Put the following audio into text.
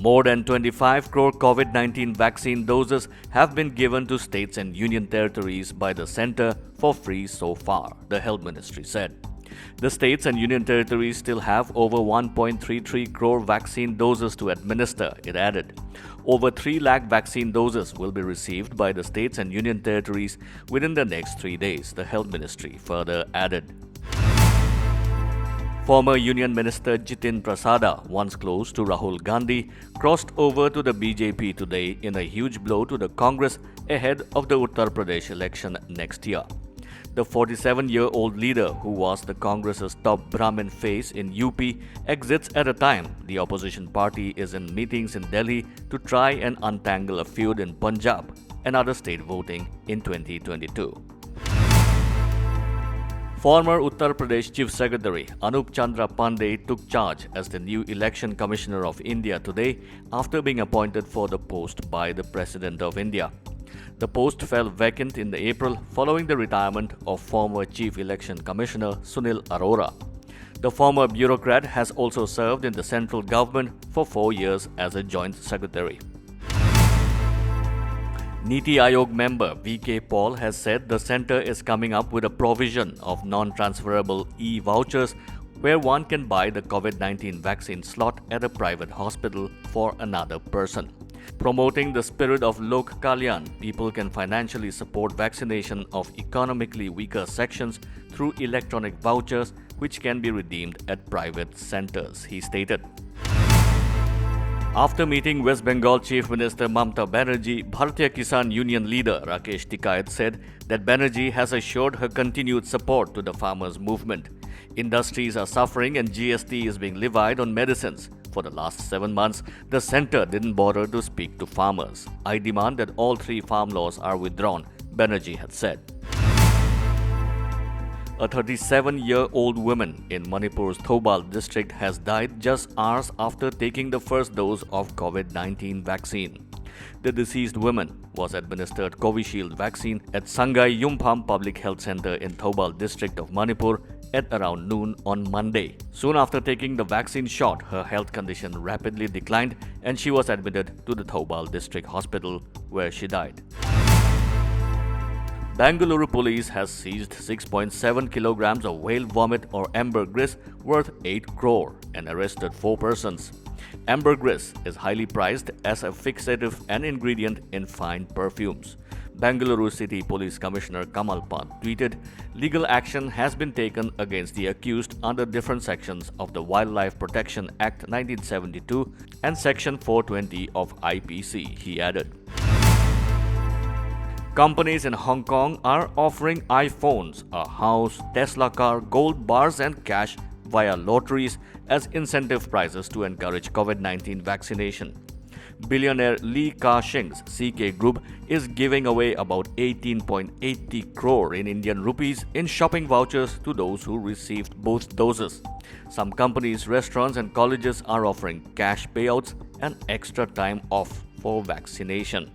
More than 25 crore COVID-19 vaccine doses have been given to states and union territories by the centre for free so far, the Health Ministry said. The states and union territories still have over 1.33 crore vaccine doses to administer, it added. Over 3 lakh vaccine doses will be received by the states and union territories within the next 3 days, the Health Ministry further added. Former Union Minister Jitin Prasada, once close to Rahul Gandhi, crossed over to the BJP today in a huge blow to the Congress ahead of the Uttar Pradesh election next year. The 47-year-old leader, who was the Congress's top Brahmin face in UP, exits at a time the opposition party is in meetings in Delhi to try and untangle a feud in Punjab, another state voting in 2022. Former Uttar Pradesh Chief Secretary Anup Chandra Pandey took charge as the new Election Commissioner of India today after being appointed for the post by the President of India. The post fell vacant in April following the retirement of former Chief Election Commissioner Sunil Arora. The former bureaucrat has also served in the central government for 4 years as a joint secretary. Niti Aayog member V.K. Paul has said the centre is coming up with a provision of non-transferable e-vouchers where one can buy the COVID-19 vaccine slot at a private hospital for another person. Promoting the spirit of Lok Kalyan, people can financially support vaccination of economically weaker sections through electronic vouchers which can be redeemed at private centres, he stated. After meeting West Bengal Chief Minister Mamata Banerjee, Bharatiya Kisan Union leader Rakesh Tikait said that Banerjee has assured her continued support to the farmers' movement. Industries are suffering and GST is being levied on medicines. For the last 7 months, the centre didn't bother to speak to farmers. I demand that all 3 farm laws are withdrawn, Banerjee had said. A 37-year-old woman in Manipur's Thoubal district has died just hours after taking the first dose of COVID-19 vaccine. The deceased woman was administered Covishield vaccine at Sangai Yumpham Public Health Center in Thoubal district of Manipur at around noon on Monday. Soon after taking the vaccine shot, her health condition rapidly declined and she was admitted to the Thoubal district hospital where she died. Bengaluru police has seized 6.7 kilograms of whale vomit or ambergris worth 8 crore and arrested 4 persons. Ambergris is highly prized as a fixative and ingredient in fine perfumes. Bengaluru City Police Commissioner Kamal Pant tweeted, "Legal action has been taken against the accused under different sections of the Wildlife Protection Act 1972 and Section 420 of IPC," he added. Companies in Hong Kong are offering iPhones, a house, Tesla car, gold bars and cash via lotteries as incentive prizes to encourage COVID-19 vaccination. Billionaire Li Ka-shing's CK Group is giving away about 18.80 crore in Indian rupees in shopping vouchers to those who received both doses. Some companies, restaurants and colleges are offering cash payouts and extra time off for vaccination.